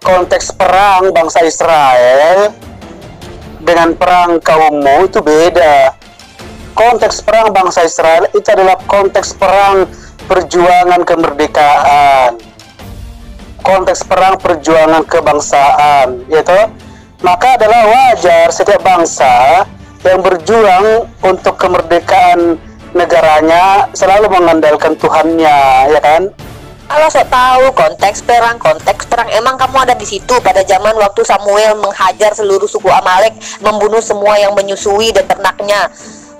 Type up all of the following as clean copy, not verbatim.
konteks perang bangsa Israel dengan perang kaummu itu beda. Konteks perang bangsa Israel itu adalah konteks perang perjuangan kemerdekaan, konteks perang perjuangan kebangsaan, yaitu maka adalah wajar setiap bangsa yang berjuang untuk kemerdekaan negaranya selalu mengandalkan Tuhannya, ya kan? Kalau saya tahu konteks perang, emang kamu ada di situ pada zaman waktu Samuel menghajar seluruh suku Amalek, membunuh semua yang menyusui dan ternaknya.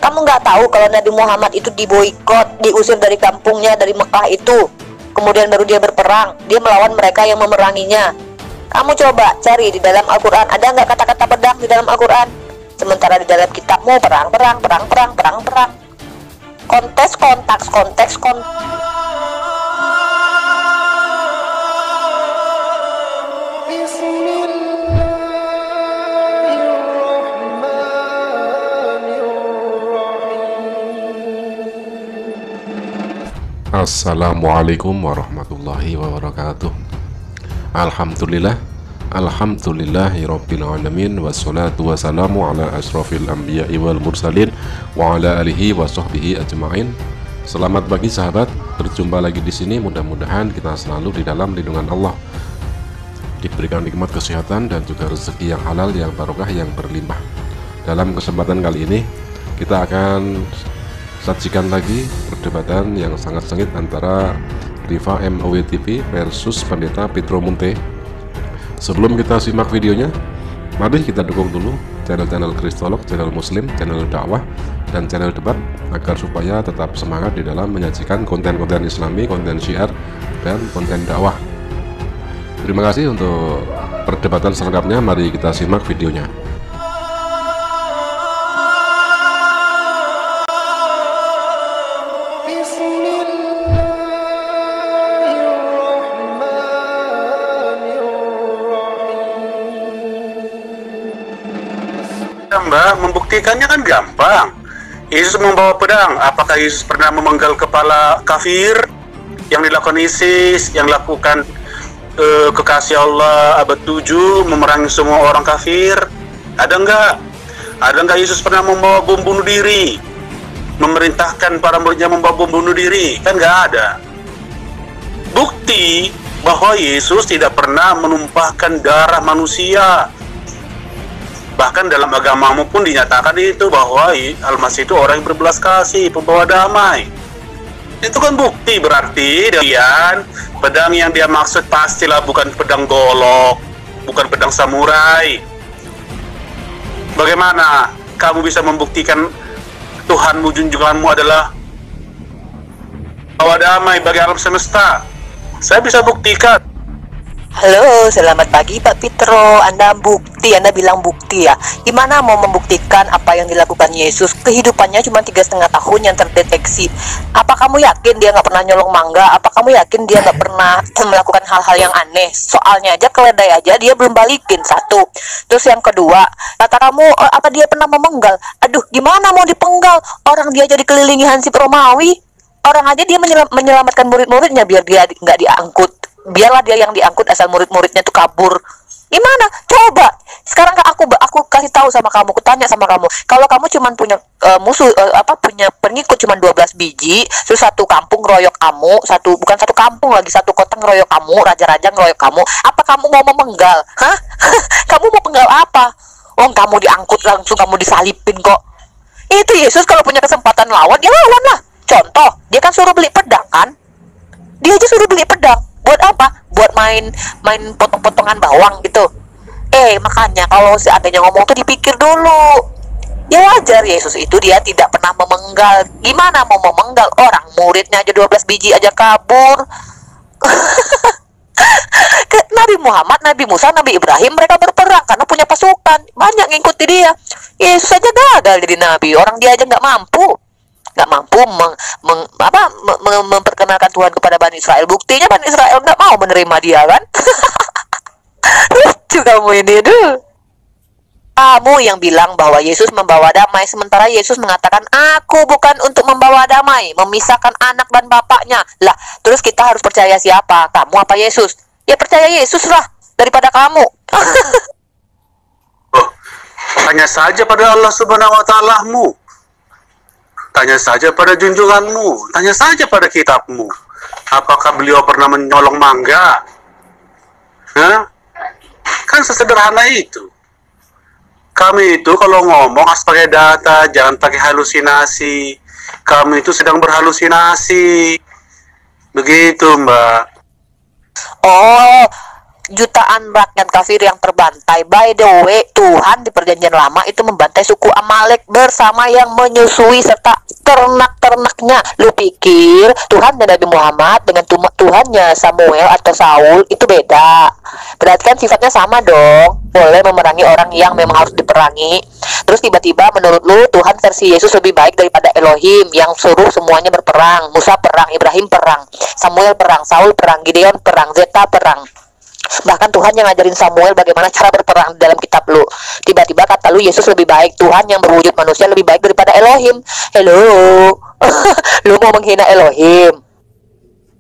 Kamu nggak tahu kalau Nabi Muhammad itu diboikot, diusir dari kampungnya, dari Mekah itu. Kemudian baru dia berperang, dia melawan mereka yang memeranginya. Kamu coba cari di dalam Al-Quran, ada nggak kata-kata pedang di dalam Al-Quran? Sementara di dalam kitabmu perang. Konteks. Assalamualaikum warahmatullahi wabarakatuh. Alhamdulillahirabbil alamin, wassalatu wassalamu ala asrofil anbiya'i wal mursalin wa ala alihi wa sahbihi ajma'in. Selamat pagi sahabat, berjumpa lagi di sini. Mudah-mudahan kita selalu di dalam lindungan Allah, diberikan nikmat kesehatan dan juga rezeki yang halal, yang barokah, yang berlimpah. Dalam kesempatan kali ini kita akan sajikan lagi perdebatan yang sangat sengit antara Rifa MOW TV versus Pendeta Pietro Munte. Sebelum kita simak videonya, mari kita dukung dulu channel-channel Kristolog, channel Muslim, channel dakwah, dan channel debat agar supaya tetap semangat di dalam menyajikan konten-konten Islami, konten syiar, dan konten dakwah. Terima kasih untuk perdebatan selengkapnya. Mari kita simak videonya. Mbak, membuktikannya kan gampang. Yesus membawa pedang. Apakah Yesus pernah memenggal kepala kafir yang dilakukan ISIS, yang lakukan kekasih Allah abad 7 memerangi semua orang kafir? Ada enggak Yesus pernah membawa bom bunuh diri, memerintahkan para muridnya membawa bom bunuh diri? Kan nggak ada bukti bahwa Yesus tidak pernah menumpahkan darah manusia. Bahkan dalam agamamu pun dinyatakan itu bahwa Al-Masih itu orang yang berbelas kasih, pembawa damai. Itu kan bukti. Berarti dan pedang yang dia maksud pastilah bukan pedang golok, bukan pedang samurai. Bagaimana kamu bisa membuktikan Tuhanmu, junjunganmu adalah pembawa damai bagi alam semesta? Saya bisa buktikan. Halo, selamat pagi Pak Pietro. Anda bilang bukti ya. Gimana mau membuktikan apa yang dilakukan Yesus? Kehidupannya cuma 3,5 tahun yang terdeteksi. Apa kamu yakin dia nggak pernah nyolong mangga? Apa kamu yakin dia nggak pernah melakukan hal-hal yang aneh? Soalnya aja keledai aja dia belum balikin, satu. Terus yang kedua, kata kamu apa dia pernah memenggal? Aduh, gimana mau dipenggal? Orang dia jadi kelilingi Hansip Romawi. Orang aja dia menyelamatkan murid-muridnya biar dia nggak diangkut. Biarlah dia yang diangkut, asal murid-muridnya tuh kabur. Gimana? Coba. Sekarang aku kasih tahu sama kamu, aku tanya sama kamu. Kalau kamu cuma punya punya pengikut cuma 12 biji, terus satu kampung ngeroyok kamu, bukan satu kampung lagi, satu kota ngeroyok kamu, raja-raja ngeroyok kamu, apa kamu mau memenggal? Hah? Kamu mau penggal apa? Oh, kamu diangkut langsung, kamu disalipin kok. Itu Yesus kalau punya kesempatan lawan, dia lawan lah. Contoh, dia kan suruh beli pedang kan? Dia aja suruh beli pedang. Buat apa? Buat main potong-potongan bawang gitu. Makanya kalau seandainya ngomong tuh dipikir dulu. Ya wajar, Yesus itu dia tidak pernah memenggal. Gimana mau memenggal? Orang muridnya aja 12 biji aja kabur. Nabi Muhammad, Nabi Musa, Nabi Ibrahim, mereka berperang karena punya pasukan. Banyak ngikuti dia. Yesus aja gagal jadi nabi. Orang dia aja nggak mampu memperkenalkan Tuhan kepada Bani Israel. Buktinya Bani Israel nggak mau menerima dia kan. Lucu kamu ini, kamu yang bilang bahwa Yesus membawa damai, sementara Yesus mengatakan aku bukan untuk membawa damai, memisahkan anak dan bapaknya lah. Terus kita harus percaya siapa, kamu apa Yesus? Ya percaya Yesus lah, daripada kamu. Oh, tanya saja pada Allah Subhanahu wa Ta'ala-mu. Tanya saja pada junjunganmu, tanya saja pada kitabmu. Apakah beliau pernah menyolong mangga? Hah? Kan sesederhana itu. Kami itu kalau ngomong harus pakai data, jangan pakai halusinasi. Kami itu sedang berhalusinasi. Begitu, Mbak. Oh, jutaan rakyat kafir yang terbantai. By the way, Tuhan di perjanjian lama itu membantai suku Amalek bersama yang menyusui serta ternak-ternaknya. Lu pikir Tuhan dan Nabi Muhammad dengan Tuhannya Samuel atau Saul itu beda? Berarti kan sifatnya sama dong. Boleh memerangi orang yang memang harus diperangi. Terus tiba-tiba menurut lu Tuhan versi Yesus lebih baik daripada Elohim yang suruh semuanya berperang. Musa perang, Ibrahim perang, Samuel perang, Saul perang, Gideon perang, Zeta perang. Bahkan Tuhan yang ngajarin Samuel bagaimana cara berperang dalam kitab lu. Tiba-tiba kata lu Yesus lebih baik, Tuhan yang berwujud manusia lebih baik daripada Elohim. Hello. Lu mau menghina Elohim?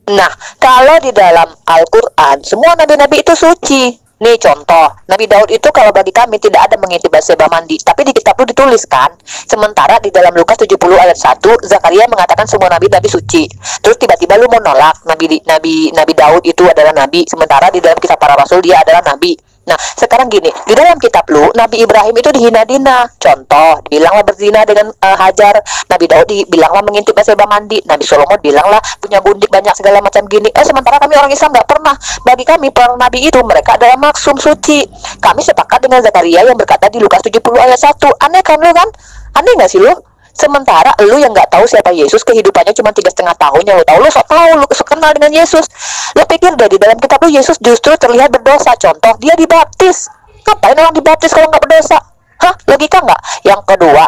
Nah, kalau di dalam Al-Quran semua nabi-nabi itu suci. Nih contoh, Nabi Daud itu kalau bagi kami tidak ada mengintip Batseba mandi, tapi di kitab lu dituliskan. Sementara di dalam Lukas 70 ayat 1, Zakaria mengatakan semua nabi suci. Terus tiba-tiba lu mau nolak Nabi Daud itu adalah nabi, sementara di dalam kitab para rasul dia adalah nabi. Nah, sekarang gini, di dalam kitab lu Nabi Ibrahim itu dihina-dina. Contoh, bilanglah berzina dengan Hajar. Nabi Daud bilanglah mengintip Batseba mandi. Nabi Solomon bilanglah punya gundik banyak segala macam gini. Sementara kami orang Islam nggak pernah. Bagi kami para nabi itu mereka adalah maksum suci. Kami sepakat dengan Zakaria yang berkata di Lukas 70 ayat 1. Aneh kan lu kan? Aneh nggak sih lu? Sementara lu yang nggak tahu siapa Yesus, kehidupannya cuma 3,5 tahun, yang lu tahu lu sok tahu, lu sok kenal dengan Yesus. Lu pikir dari dalam kitab lu Yesus justru terlihat berdosa. Contoh, dia dibaptis. Ngapain orang dibaptis kalau nggak berdosa? Hah? Logika nggak? Yang kedua,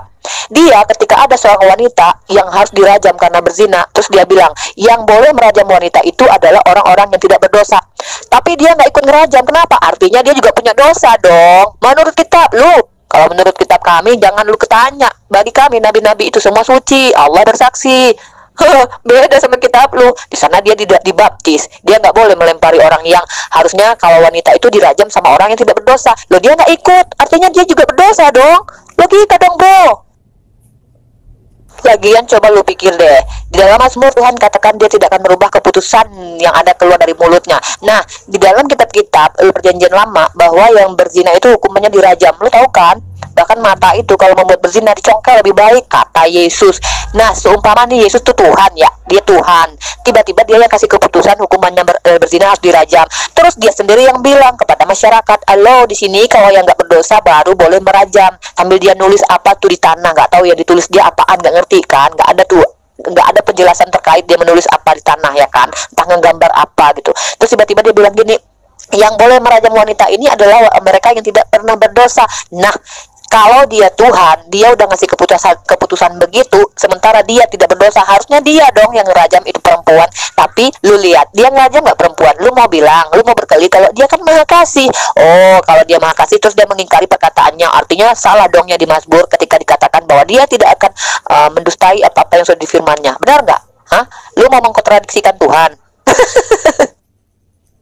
dia ketika ada seorang wanita yang harus dirajam karena berzina, terus dia bilang yang boleh merajam wanita itu adalah orang-orang yang tidak berdosa. Tapi dia nggak ikut ngerajam. Kenapa? Artinya dia juga punya dosa dong. Menurut kitab lu. Kalau menurut kitab kami, jangan lu ketanya. Bagi kami, nabi-nabi itu semua suci. Allah bersaksi. Beda sama kitab lu. Di sana dia tidak dibaptis. Dia nggak boleh melempari orang yang harusnya kalau wanita itu dirajam sama orang yang tidak berdosa. Loh, dia nggak ikut. Artinya dia juga berdosa dong. Logika dong, bro. Lagian coba lu pikir deh, di dalam Mazmur Tuhan katakan dia tidak akan merubah keputusan yang ada keluar dari mulutnya. Nah, di dalam kitab-kitab perjanjian lama bahwa yang berzina itu hukumannya dirajam. Lu tahu kan? Bahkan mata itu kalau membuat berzina dicongkel lebih baik, kata Yesus. Nah, seumpama nih Yesus tuh Tuhan ya, dia Tuhan. Tiba-tiba dia yang kasih keputusan hukumannya berzina harus dirajam. Terus dia sendiri yang bilang kepada masyarakat, "Halo, di sini kalau yang nggak berdosa baru boleh merajam." Sambil dia nulis apa tuh di tanah, nggak tahu ya ditulis dia apaan, nggak ngerti kan? Nggak ada tuh, nggak ada penjelasan terkait dia menulis apa di tanah ya kan? Entah ngegambar apa gitu. Terus tiba-tiba dia bilang gini, yang boleh merajam wanita ini adalah mereka yang tidak pernah berdosa. Nah, kalau dia Tuhan, dia udah ngasih keputusan begitu, sementara dia tidak berdosa, harusnya dia dong yang ngerajam itu perempuan. Tapi lu lihat, dia ngerajam nggak perempuan. Lu mau bilang, lu mau berkeli kalau dia kan maha kasih. Oh, kalau dia maha kasih terus dia mengingkari perkataannya, artinya salah dong ya di Mazmur ketika dikatakan bahwa dia tidak akan mendustai apa-apa yang sudah difirmannya. Benar nggak? Hah? Lu mau mengkontradiksikan Tuhan?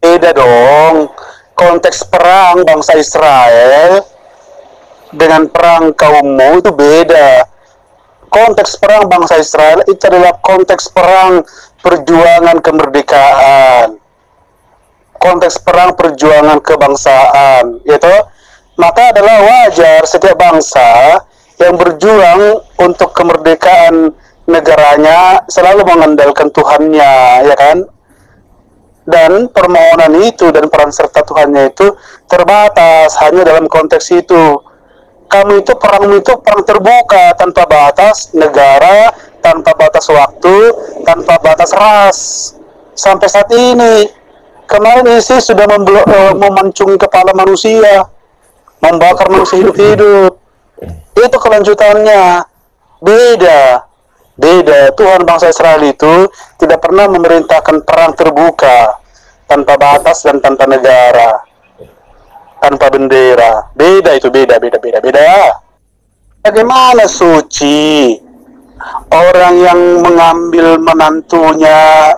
Beda dong. Konteks perang bangsa Israel dengan perang kaummu itu beda. Konteks perang bangsa Israel itu adalah konteks perang perjuangan kemerdekaan, konteks perang perjuangan kebangsaan, gitu. Maka adalah wajar setiap bangsa yang berjuang untuk kemerdekaan negaranya selalu mengandalkan Tuhannya, ya kan? Dan permohonan itu dan peran serta Tuhannya itu terbatas hanya dalam konteks itu. Kami itu perang terbuka, tanpa batas negara, tanpa batas waktu, tanpa batas ras. Sampai saat ini, kemarin ISIS sudah memancung kepala manusia, membakar manusia hidup-hidup. Itu kelanjutannya. Beda. Tuhan bangsa Israel itu tidak pernah memerintahkan perang terbuka, tanpa batas dan tanpa negara, tanpa bendera. Beda. Bagaimana suci orang yang mengambil menantunya,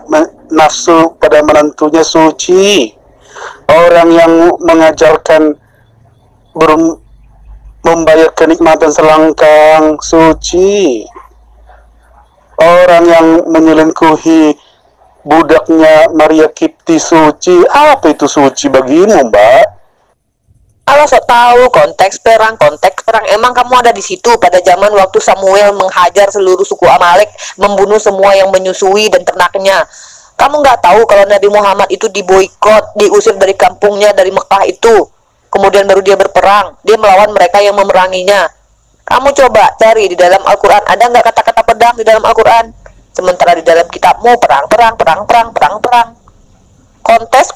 nafsu pada menantunya suci? orang yang mengajarkan membayar kenikmatan selangkang suci, orang yang menyelingkuhi budaknya Maria Kipti suci. Apa itu suci bagimu, Mbak? Kalau sok tahu konteks perang. Emang kamu ada di situ pada zaman waktu Samuel menghajar seluruh suku Amalek, membunuh semua yang menyusui dan ternaknya. Kamu nggak tahu kalau Nabi Muhammad itu diboikot, diusir dari kampungnya, dari Mekah itu. Kemudian baru dia berperang, dia melawan mereka yang memeranginya. Kamu coba cari di dalam Al-Quran, ada nggak kata-kata pedang di dalam Al-Quran? Sementara di dalam kitabmu perang. Konteks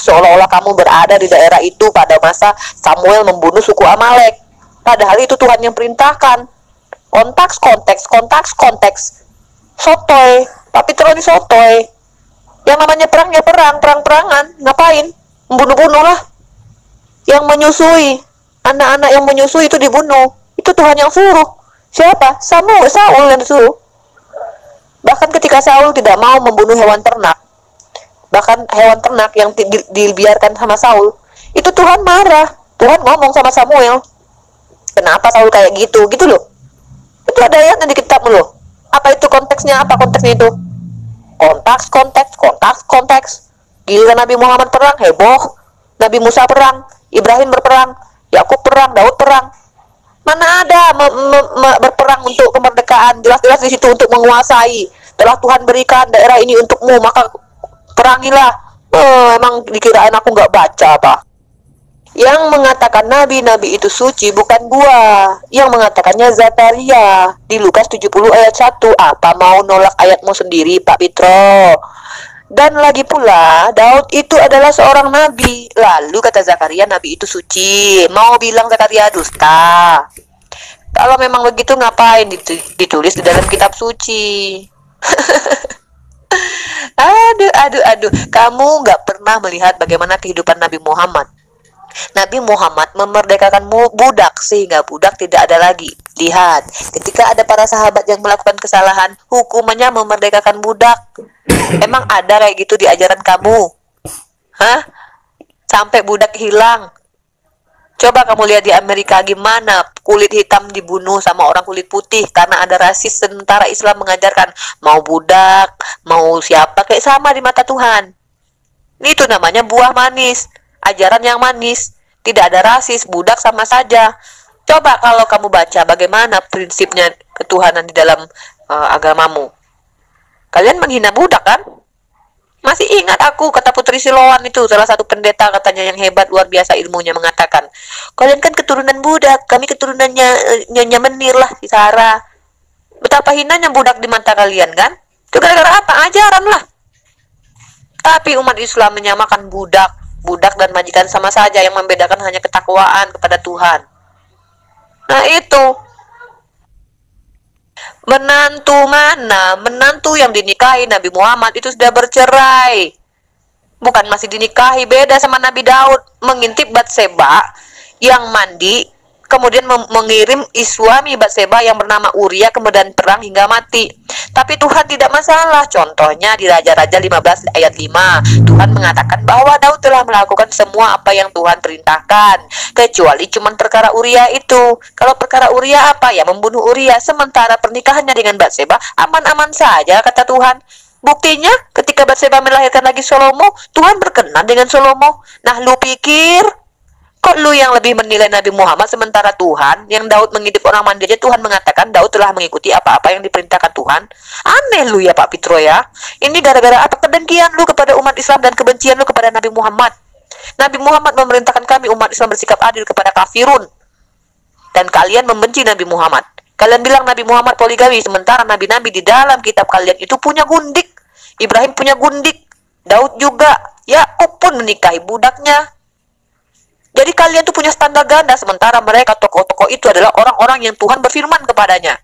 seolah-olah kamu berada di daerah itu pada masa Samuel membunuh suku Amalek. Padahal itu Tuhan yang perintahkan. Konteks. Sotoy, tapi terlalu sotoy. Yang namanya perang ya perang-perangan. Ngapain? Membunuh-bunuh lah. Yang menyusui, anak-anak yang menyusui itu dibunuh. Itu Tuhan yang suruh. Siapa? Saul yang disuruh. Bahkan ketika Saul tidak mau membunuh hewan ternak, bahkan hewan ternak yang dibiarkan sama Saul, itu Tuhan marah. Tuhan ngomong sama Samuel, kenapa Saul kayak gitu loh. Itu ada ayatnya di kitab loh. Apa itu konteksnya? Apa konteksnya itu? Konteks. Giliran Nabi Muhammad perang, heboh. Nabi Musa perang, Ibrahim berperang, Yakub perang, Daud perang. Mana ada berperang untuk kemerdekaan? Jelas-jelas di situ untuk menguasai. Telah Tuhan berikan daerah ini untukmu, maka perangilah. Emang dikirain aku nggak baca apa? Yang mengatakan nabi-nabi itu suci bukan gua. Yang mengatakannya Zakaria di Lukas 70 ayat 1. Apa mau nolak ayatmu sendiri, Pak Pitro? Dan lagi pula, Daud itu adalah seorang nabi. Lalu kata Zakaria, nabi itu suci. Mau bilang Zakaria dusta? Kalau memang begitu, ngapain ditulis di dalam kitab suci? Aduh. Kamu nggak pernah melihat bagaimana kehidupan Nabi Muhammad. Nabi Muhammad memerdekakan budak sehingga budak tidak ada lagi. Lihat, ketika ada para sahabat yang melakukan kesalahan, hukumannya memerdekakan budak. Emang ada kayak gitu di ajaran kamu? Hah? Sampai budak hilang. Coba kamu lihat di Amerika gimana kulit hitam dibunuh sama orang kulit putih karena ada rasis. Sementara Islam mengajarkan mau budak, mau siapa kayak sama di mata Tuhan. Itu namanya buah manis. Ajaran yang manis, tidak ada rasis, budak sama saja. Coba kalau kamu baca bagaimana prinsipnya ketuhanan di dalam agamamu. Kalian menghina budak kan? Masih ingat aku, kata Putri Siloan itu, salah satu pendeta katanya yang hebat, luar biasa ilmunya, mengatakan, kalian kan keturunan budak, kami keturunannya Nyonya Menir lah, si Sarah. Betapa hinanya budak di mata kalian kan? Itu gara-gara apa? Ajaran lah. Tapi umat Islam menyamakan budak dan majikan sama saja, yang membedakan hanya ketakwaan kepada Tuhan. Nah itu. Menantu mana? Menantu yang dinikahi Nabi Muhammad itu sudah bercerai. Bukan masih dinikahi, beda sama Nabi Daud. Mengintip Batseba yang mandi, kemudian mengirim suami Batseba yang bernama Uria ke medan perang hingga mati. Tapi Tuhan tidak masalah. Contohnya di Raja-Raja 15 ayat 5. Tuhan mengatakan bahwa Daud telah melakukan semua apa yang Tuhan perintahkan. Kecuali cuma perkara Uria itu. Kalau perkara Uria apa? Ya membunuh Uria. Sementara pernikahannya dengan Batseba aman-aman saja kata Tuhan. Buktinya ketika Batseba melahirkan lagi Salomo, Tuhan berkenan dengan Salomo. Nah lu pikir kok lu yang lebih menilai Nabi Muhammad, sementara Tuhan yang Daud mengintip orang mandi aja Tuhan mengatakan Daud telah mengikuti apa-apa yang diperintahkan Tuhan. Aneh lu ya Pak Pitro ya. Ini gara-gara apa? Kedengkian lu kepada umat Islam dan kebencian lu kepada Nabi Muhammad. Nabi Muhammad memerintahkan kami umat Islam bersikap adil kepada kafirun. Dan kalian membenci Nabi Muhammad. Kalian bilang Nabi Muhammad poligami, sementara nabi-nabi di dalam kitab kalian itu punya gundik. Ibrahim punya gundik, Daud juga, Yakub pun menikahi budaknya. Jadi kalian tuh punya standar ganda, sementara mereka tokoh-tokoh itu adalah orang-orang yang Tuhan berfirman kepadanya.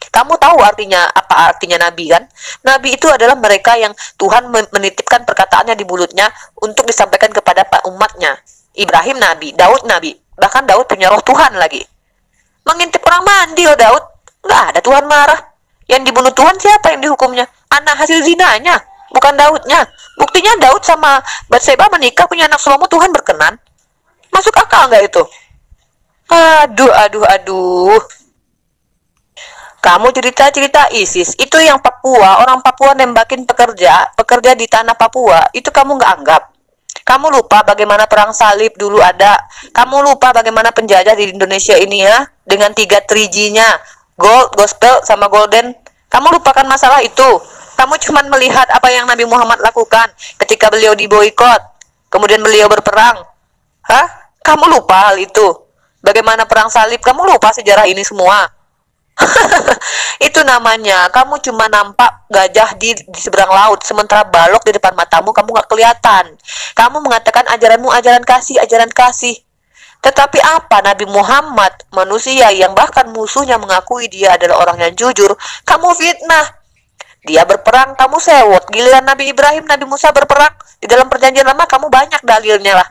Kamu tahu artinya apa artinya nabi kan? Nabi itu adalah mereka yang Tuhan menitipkan perkataannya di mulutnya untuk disampaikan kepada umatnya. Ibrahim nabi, Daud nabi, bahkan Daud punya roh Tuhan lagi. Mengintip orang mandi loh Daud, nggak ada Tuhan marah. Yang dibunuh Tuhan siapa yang dihukumnya? Anak hasil zinanya, bukan Daudnya. Buktinya Daud sama Batseba menikah punya anak Salomo, Tuhan berkenan. Masuk akal nggak itu? Aduh. Kamu cerita-cerita ISIS, itu yang Papua, orang Papua nembakin pekerja di tanah Papua, itu kamu nggak anggap. Kamu lupa bagaimana perang salib dulu ada. Kamu lupa bagaimana penjajah di Indonesia ini ya, dengan 3 3G-nya, gold, gospel, sama golden. Kamu lupakan masalah itu. Kamu cuma melihat apa yang Nabi Muhammad lakukan ketika beliau diboikot, kemudian beliau berperang. Kamu lupa hal itu. Bagaimana perang salib, kamu lupa sejarah ini semua. Itu namanya kamu cuma nampak gajah di seberang laut, sementara balok di depan matamu kamu nggak kelihatan. Kamu mengatakan ajaranmu ajaran kasih, tetapi apa Nabi Muhammad, manusia yang bahkan musuhnya mengakui dia adalah orang yang jujur, kamu fitnah. Dia berperang, kamu sewot. Giliran Nabi Ibrahim, Nabi Musa berperang di dalam perjanjian lama, kamu banyak dalilnya lah.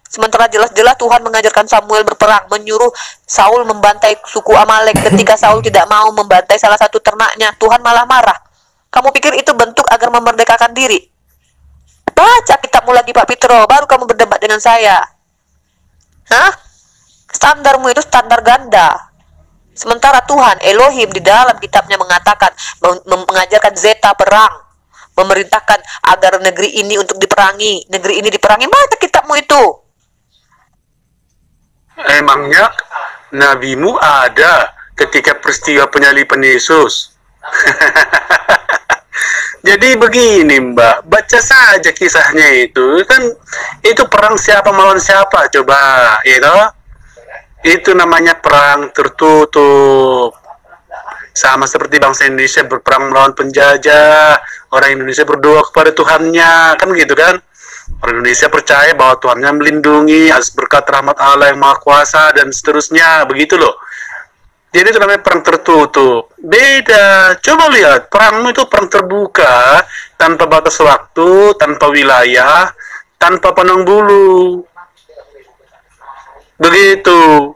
Sementara jelas-jelas Tuhan mengajarkan Samuel berperang, menyuruh Saul membantai suku Amalek. Ketika Saul tidak mau membantai salah satu ternaknya, Tuhan malah marah. Kamu pikir itu bentuk agar memerdekakan diri? Baca kitabmu lagi Pak Pitro, baru kamu berdebat dengan saya. Standarmu itu standar ganda. Sementara Tuhan, Elohim di dalam kitabnya mengatakan, mengajarkan zeta perang, memerintahkan agar negeri ini untuk diperangi, negeri ini diperangi. Baca kitabmu itu. Emangnya nabimu ada ketika peristiwa penyaliban Yesus? Jadi begini Mbak, baca saja kisahnya itu. Kan itu perang siapa melawan siapa coba, itu namanya perang tertutup. Sama seperti bangsa Indonesia berperang melawan penjajah, orang Indonesia berdoa kepada Tuhannya, kan gitu kan? Orang Indonesia percaya bahwa Tuhannya melindungi atas berkat rahmat Allah yang Maha Kuasa dan seterusnya, begitu loh. Jadi itu namanya perang tertutup. Beda. Coba lihat, perangmu itu perang terbuka, tanpa batas waktu, tanpa wilayah, tanpa pandang bulu. Begitu.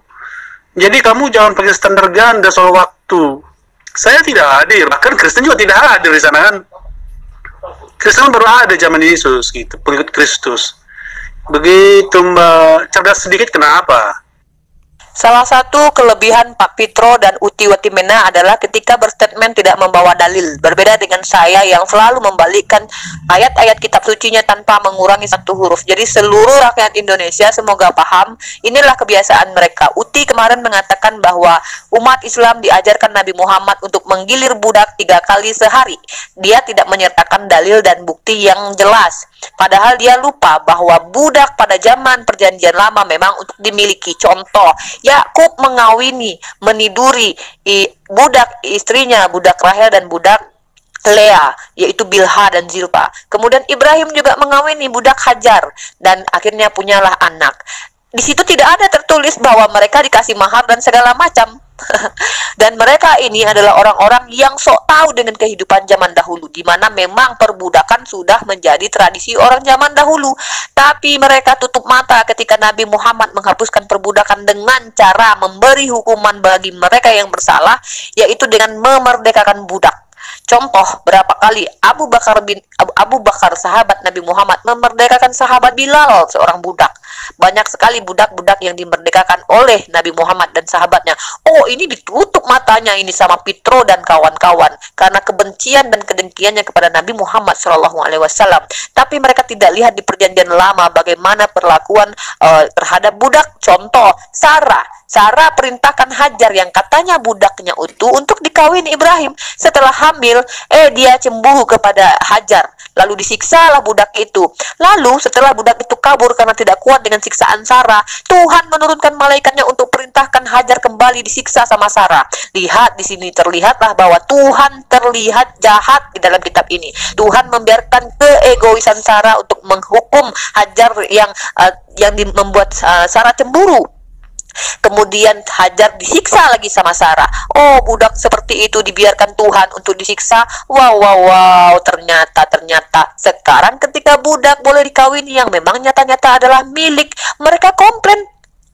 Jadi kamu jangan pakai standar ganda soal waktu. Saya tidak hadir, bahkan Kristen juga tidak hadir di sana kan. Kristen baru ada zaman Yesus gitu, pengikut Kristus. Begitu Mbak, cerdas sedikit kenapa? Salah satu kelebihan Pak Pitro dan Uti Watimena adalah ketika berstatement tidak membawa dalil. Berbeda dengan saya yang selalu membalikkan ayat-ayat kitab sucinya tanpa mengurangi satu huruf. Jadi seluruh rakyat Indonesia semoga paham, inilah kebiasaan mereka. Uti kemarin mengatakan bahwa umat Islam diajarkan Nabi Muhammad untuk menggilir budak 3 kali sehari. Dia tidak menyertakan dalil dan bukti yang jelas. Padahal dia lupa bahwa budak pada zaman perjanjian lama memang untuk dimiliki. Contoh, Yakub mengawini, meniduri budak istrinya, budak Rahel dan budak Lea, yaitu Bilha dan Zilpa. Kemudian Ibrahim juga mengawini budak Hajar dan akhirnya punyalah anak. Di situ tidak ada tertulis bahwa mereka dikasih mahar dan segala macam. Dan mereka ini adalah orang-orang yang sok tahu dengan kehidupan zaman dahulu, di mana memang perbudakan sudah menjadi tradisi orang zaman dahulu. Tapi mereka tutup mata ketika Nabi Muhammad menghapuskan perbudakan dengan cara memberi hukuman bagi mereka yang bersalah, yaitu dengan memerdekakan budak. Contoh, berapa kali Abu Bakar sahabat Nabi Muhammad memerdekakan sahabat Bilal, seorang budak. Banyak sekali budak-budak yang dimerdekakan oleh Nabi Muhammad dan sahabatnya. Oh, ini ditutup matanya ini sama Pitro dan kawan-kawan karena kebencian dan kedengkiannya kepada Nabi Muhammad SAW. Tapi mereka tidak lihat di perjanjian lama bagaimana perlakuan terhadap budak. Contoh, Sarah perintahkan Hajar yang katanya budaknya utuh untuk dikawini Ibrahim. Setelah hamil, dia cemburu kepada Hajar. Lalu disiksalah budak itu. Lalu setelah budak itu kabur karena tidak kuat dengan siksaan Sarah, Tuhan menurunkan malaikatnya untuk perintahkan Hajar kembali disiksa sama Sarah. Lihat di sini, terlihatlah bahwa Tuhan terlihat jahat di dalam kitab ini. Tuhan membiarkan keegoisan Sarah untuk menghukum Hajar yang membuat Sarah cemburu. Kemudian Hajar disiksa lagi sama Sarah. Oh, budak seperti itu dibiarkan Tuhan untuk disiksa. Wow, ternyata sekarang ketika budak boleh dikawini yang memang nyata-nyata adalah milik, mereka komplain.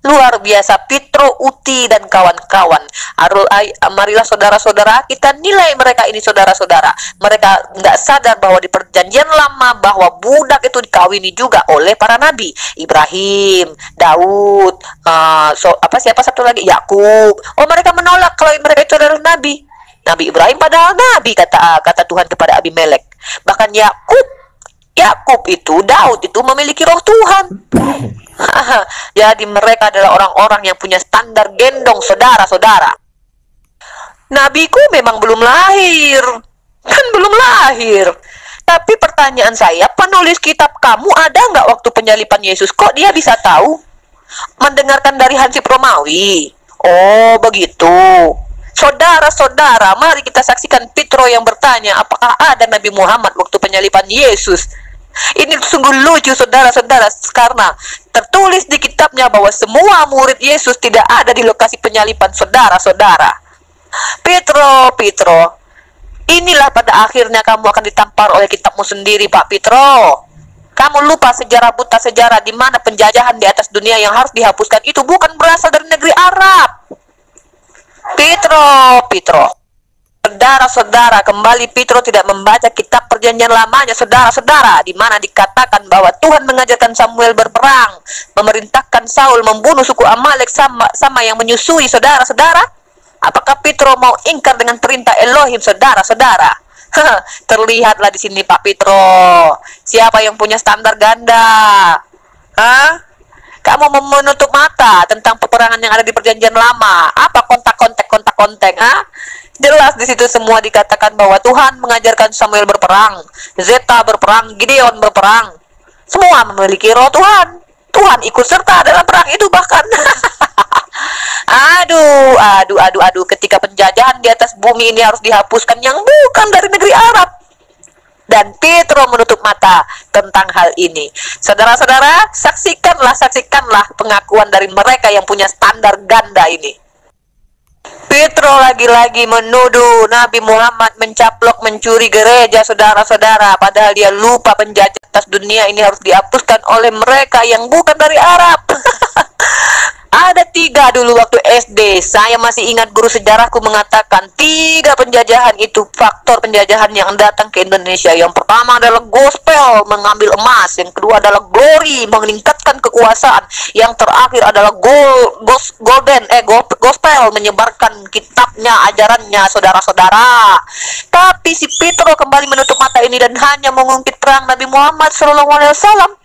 Luar biasa, Pietro, Uti, dan kawan-kawan. Marilah saudara-saudara kita nilai mereka ini saudara-saudara. Mereka nggak sadar bahwa di perjanjian lama bahwa budak itu dikawini juga oleh para nabi. Ibrahim, Daud, siapa satu lagi? Yakub. Oh, mereka menolak kalau mereka itu adalah nabi. Nabi Ibrahim padahal nabi, kata Tuhan kepada Abimelek. Bahkan Yakub itu, Daud itu memiliki roh Tuhan. Jadi mereka adalah orang-orang yang punya standar gendong saudara-saudara. Nabiku memang belum lahir. Kan belum lahir. Tapi pertanyaan saya, penulis kitab kamu ada nggak waktu penyalipan Yesus? Kok dia bisa tahu? Mendengarkan dari Hansip Romawi. Oh, begitu. Saudara-saudara, mari kita saksikan Pietro yang bertanya, apakah ada Nabi Muhammad waktu penyalipan Yesus? Ini sungguh lucu saudara-saudara, karena tertulis di kitabnya bahwa semua murid Yesus tidak ada di lokasi penyalipan saudara-saudara. Pietro, inilah pada akhirnya kamu akan ditampar oleh kitabmu sendiri, Pak Pietro. Kamu lupa sejarah buta sejarah di mana penjajahan di atas dunia yang harus dihapuskan itu bukan berasal dari negeri Arab. Pietro. Saudara-saudara, kembali Pietro tidak membaca kitab perjanjian lamanya, saudara-saudara, di mana dikatakan bahwa Tuhan mengajarkan Samuel berperang, memerintahkan Saul membunuh suku Amalek sama yang menyusui, saudara-saudara. Apakah Pietro mau ingkar dengan perintah Elohim, saudara-saudara? Terlihatlah di sini Pak Pietro, siapa yang punya standar ganda? Kamu menutup mata tentang peperangan yang ada di perjanjian lama. Apa kontak-kontak? Jelas di situ semua dikatakan bahwa Tuhan mengajarkan Samuel berperang, Zeta berperang, Gideon berperang. Semua memiliki roh Tuhan. Tuhan ikut serta dalam perang itu bahkan. Aduh, ketika penjajahan di atas bumi ini harus dihapuskan yang bukan dari negeri Arab. Dan Pietro menutup mata tentang hal ini. Saudara-saudara, saksikanlah pengakuan dari mereka yang punya standar ganda ini. Pietro lagi-lagi menuduh Nabi Muhammad mencaplok, mencuri gereja, saudara-saudara. Padahal dia lupa penjajah atas dunia ini harus dihapuskan oleh mereka yang bukan dari Arab. Ada 3 dulu waktu SD. Saya masih ingat guru sejarahku mengatakan 3 penjajahan itu, faktor penjajahan yang datang ke Indonesia. Yang pertama adalah gospel, mengambil emas. Yang kedua adalah glory, meningkatkan kekuasaan. Yang terakhir adalah gospel, menyebarkan kitabnya, ajarannya, saudara-saudara. Tapi si Pietro kembali menutup mata ini dan hanya mengungkit perang Nabi Muhammad SAW.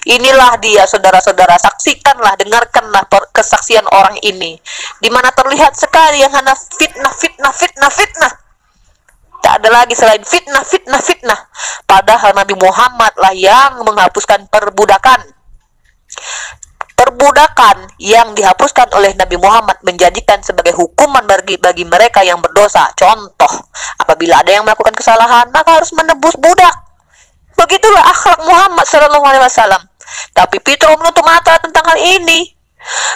Inilah dia, saudara-saudara. Saksikanlah, dengarkanlah kesaksian orang ini, di mana terlihat sekali yang hanya fitnah. Tak ada lagi selain fitnah. Padahal Nabi Muhammad lah yang menghapuskan perbudakan yang dihapuskan oleh Nabi Muhammad menjadikan sebagai hukuman bagi mereka yang berdosa. Contoh, apabila ada yang melakukan kesalahan, maka harus menebus budak. Begitulah akhlak Muhammad SAW. Tapi Pietro menutup mata tentang hal ini.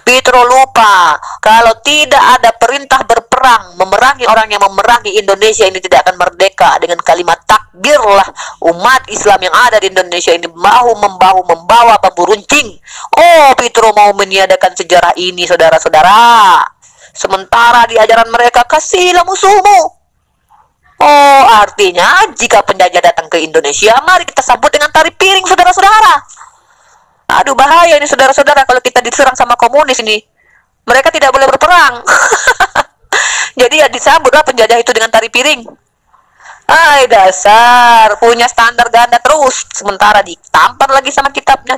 Pietro lupa kalau tidak ada perintah berperang, memerangi orang yang memerangi Indonesia ini tidak akan merdeka. Dengan kalimat takbirlah umat Islam yang ada di Indonesia ini bahu-membahu membawa bambu runcing. Oh, Pietro mau meniadakan sejarah ini, saudara-saudara. Sementara di ajaran mereka, kasihilah musuhmu. Oh, artinya jika penjajah datang ke Indonesia, mari kita sambut dengan tari piring, saudara-saudara. Aduh, bahaya ini saudara-saudara kalau kita diserang sama komunis ini. Mereka tidak boleh berperang. Jadi ya disambutlah penjajah itu dengan tari piring. Dasar punya standar ganda terus. Sementara ditampar lagi sama kitabnya.